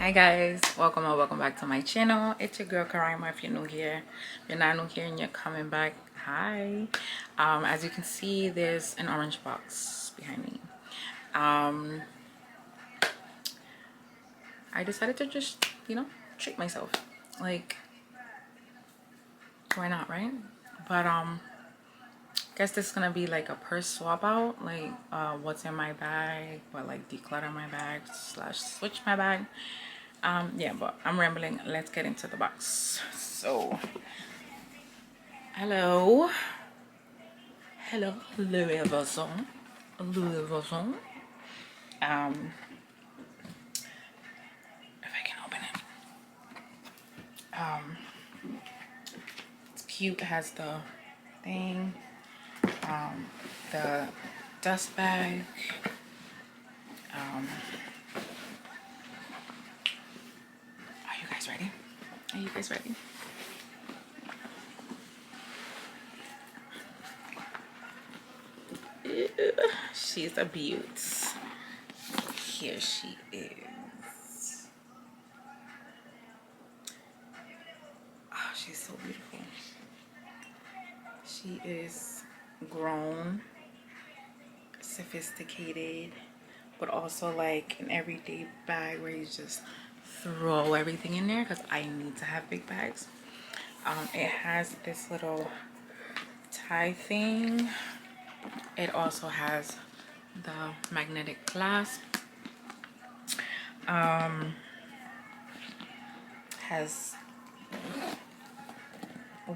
Hi guys, welcome or welcome back to my channel. It's your girl Karima. If you're new here, if you're not new here and you're coming back, hi. As you can see, there's an orange box behind me. I decided to just, treat myself. Like, why not, right? But guess this is gonna be like a purse swap out, like what's in my bag, but like declutter my bag slash switch my bag. Yeah, but I'm rambling. Let's get into the box. So hello, Louis Vuitton. If I can open it. It's cute. It has the thing, the dust bag. Are you guys ready? Are you guys ready? Ew, she's a beaut. Here she is. Oh, she's so beautiful. She is grown, sophisticated, but also like an everyday bag where you just throw everything in there, because I need to have big bags. It has this little tie thing. It also has the magnetic clasp. Has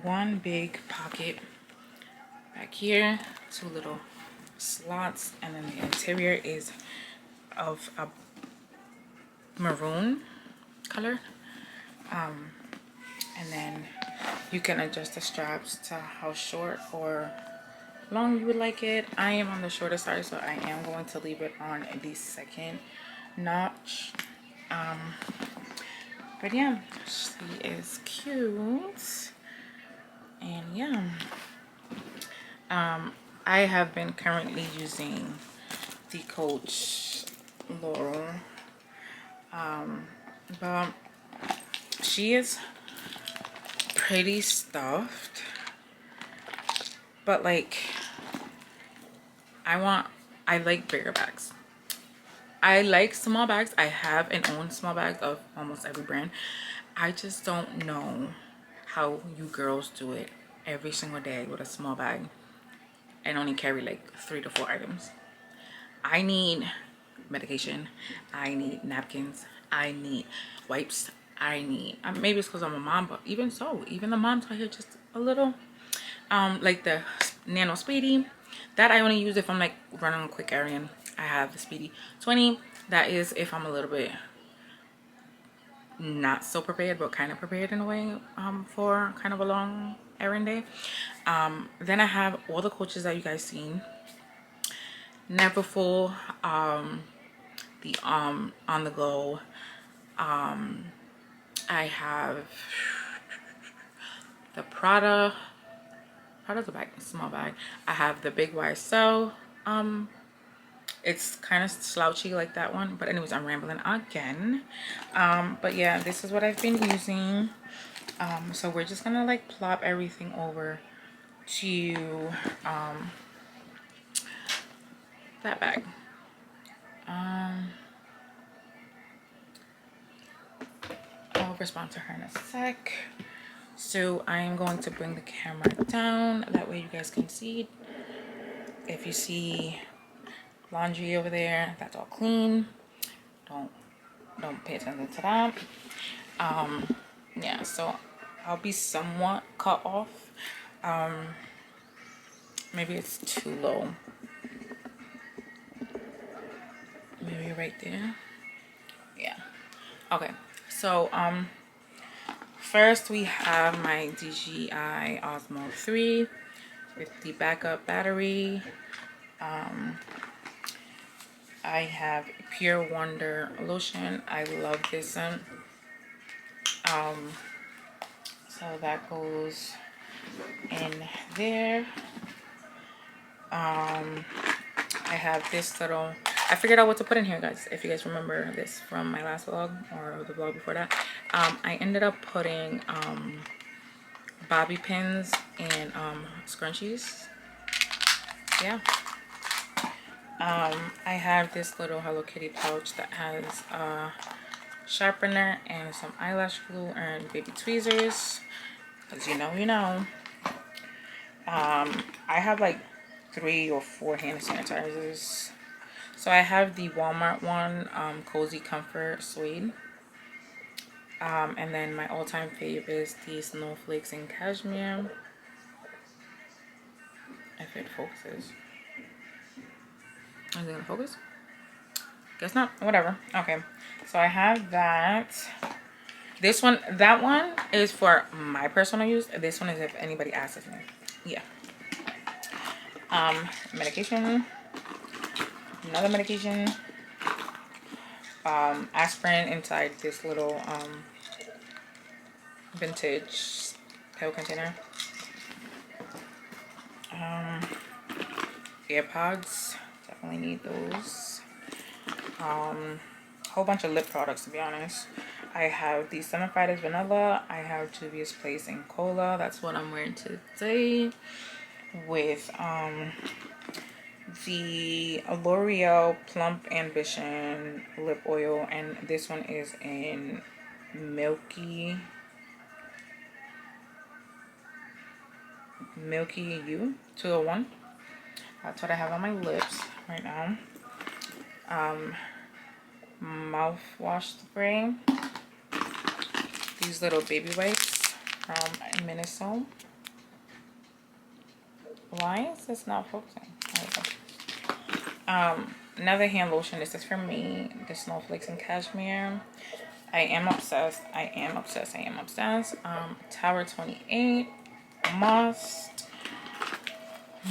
one big pocket back here, two little slots, and then the interior is of a maroon color. And then you can adjust the straps to how short or long you would like it. I am on the shorter side, so I am going to leave it on the second notch. But yeah, she is cute. And yeah, I have been currently using the Coach Laurel, but she is pretty stuffed, but like I like bigger bags. I like small bags. I have and own small bags of almost every brand. I just don't know how you girls do it every single day with a small bag and only carry like 3 to 4 items. I need medication, I need napkins, I need wipes, I need maybe it's because I'm a mom, but even so, even the moms out here just a little like the Nano Speedy that I only use if I'm like running a quick errand. I have the Speedy 20. That is if I'm a little bit not so prepared, but kind of prepared in a way, for kind of a long errand day. Then I have all the Coaches that you guys seen. Never full, the On the Go. I have the Prada's a bag, small bag. I have the big YSL. It's kind of slouchy like that one, but anyways, I'm rambling again. But yeah, this is what I've been using. So we're just gonna like plop everything over to that bag. I'll respond to her in a sec. So I am going to bring the camera down, that way you guys can see. If you see laundry over there, that's all clean. Don't pay attention to that. Yeah, so I'll be somewhat cut off. Maybe it's too low. Maybe right there. Yeah. Okay. So first we have my DJI Osmo 3 with the backup battery. I have Pure Wonder lotion. I love this one. So that goes in there. I have this little I figured out what to put in here, guys. If you guys remember this from my last vlog or the vlog before that, I ended up putting bobby pins and scrunchies. Yeah. I have this little Hello Kitty pouch that has a sharpener and some eyelash glue and baby tweezers. As you know, you know. I have like 3 or 4 hand sanitizers. So I have the Walmart one, Cozy Comfort Suede. And then my all-time fave is the Snowflakes and Cashmere. If it focuses. Is it gonna focus? Guess not. Whatever. Okay. So I have that. This one, that one is for my personal use. This one is if anybody asks me. Yeah. Medication. Another medication. Aspirin inside this little vintage pill container. AirPods, definitely need those. Whole bunch of lip products, to be honest. I have the Summer Fighters Vanilla. I have Juvia's Place in Cola. That's what I'm wearing today. With the L'Oreal Plump Ambition lip oil, and this one is in Milky You 201. That's what I have on my lips right now. Mouthwash spray. These little baby wipes from Minnesota. Why is this not focusing? There we go. Another hand lotion. This is for me. The Snowflakes and Cashmere. I am obsessed. I am obsessed. I am obsessed. Tower 28. Must.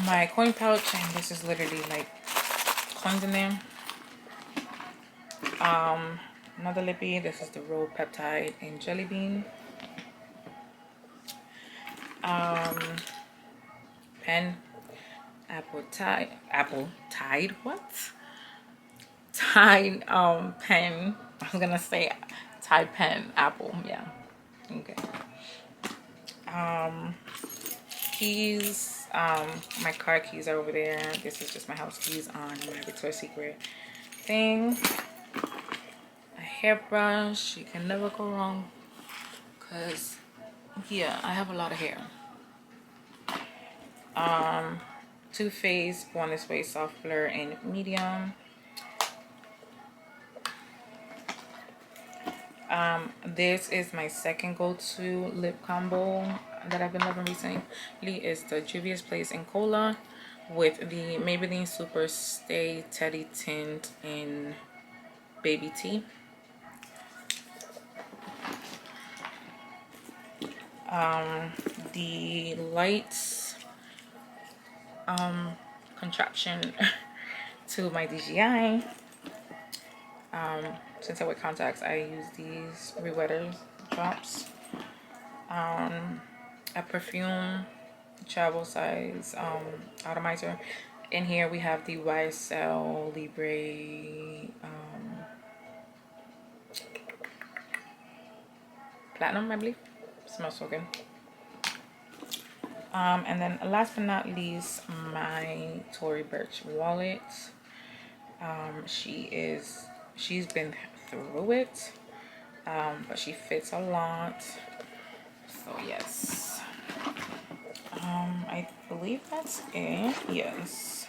My coin pouch. And this is literally like coins in there. Another lippy. This is the Roll Peptide and Jelly Bean. Pen. Apple Tide. What? Tide pen. I was gonna say Tide pen. Apple. Yeah. Okay. Keys. My car keys are over there. This is just my house keys on my Victoria's Secret thing. A hairbrush. You can never go wrong. Cause yeah, I have a lot of hair. Too Faced Born This Way Soft Blur in medium. This is my second go-to lip combo that I've been loving recently. Is the Juvia's Place in Cola with the Maybelline Super Stay Teddy Tint in Baby Tea. The Lights contraption to my DGI. Since I wear contacts, I use these Rewetters drops. A perfume travel size atomizer. In here we have the YSL Libre Platinum, I believe. Smells so good. And then last but not least, my Tory Burch wallet. She's been through it, but she fits a lot. So yes, I believe that's it. Yes,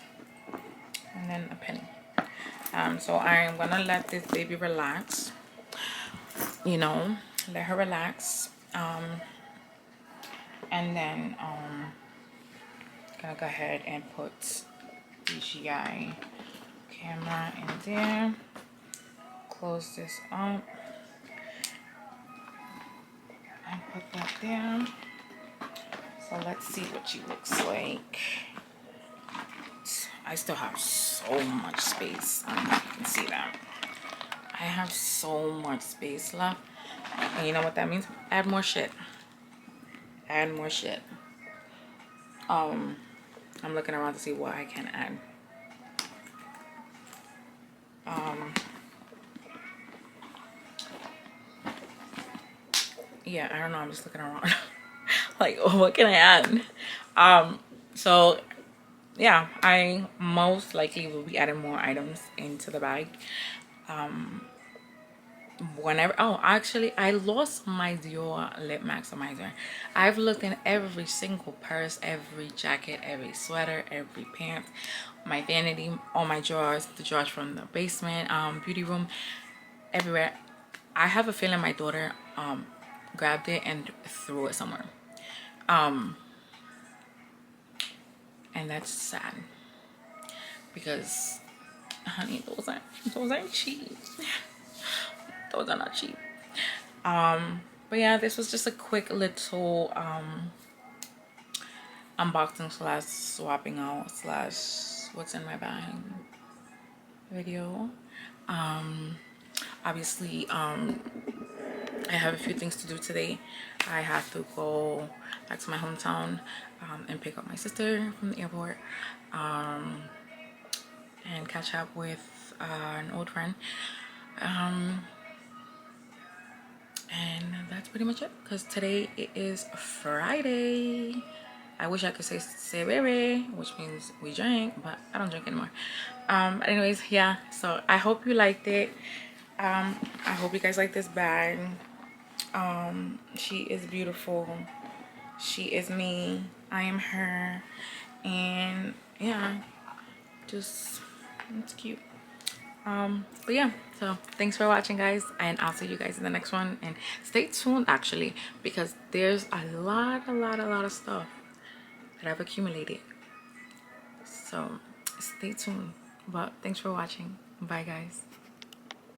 and then a penny. So I'm gonna let this baby relax. You know, let her relax. And then gonna go ahead and put DJI camera in there. Close this up and put that there. So let's see what she looks like. I still have so much space. I don't know if you can see that. I have so much space left. And you know what that means? Add more shit. Add more shit. I'm looking around to see what I can add. Yeah, I don't know, I'm just looking around. Like, what can I add? So yeah, I most likely will be adding more items into the bag whenever. Oh, actually, I lost my Dior lip maximizer. I've looked in every single purse, every jacket, every sweater, every pant, my vanity, all my drawers, the drawers from the basement, beauty room, everywhere. I have a feeling my daughter grabbed it and threw it somewhere, and that's sad because, honey, those aren't cheap. Those are not cheap. But yeah, this was just a quick little unboxing slash swapping out slash what's in my bag video. Obviously, I have a few things to do today. I have to go back to my hometown and pick up my sister from the airport, and catch up with an old friend. And that's pretty much it, because today it is Friday. I wish I could say baby, which means we drink, but I don't drink anymore. Anyways, yeah, so I hope you liked it. I hope you guys like this bag. She is beautiful. She is me. I am her. And yeah, just, it's cute. But yeah, so thanks for watching, guys, and I'll see you guys in the next one. And stay tuned, actually, because there's a lot of stuff that I've accumulated, so stay tuned. But thanks for watching. Bye, guys.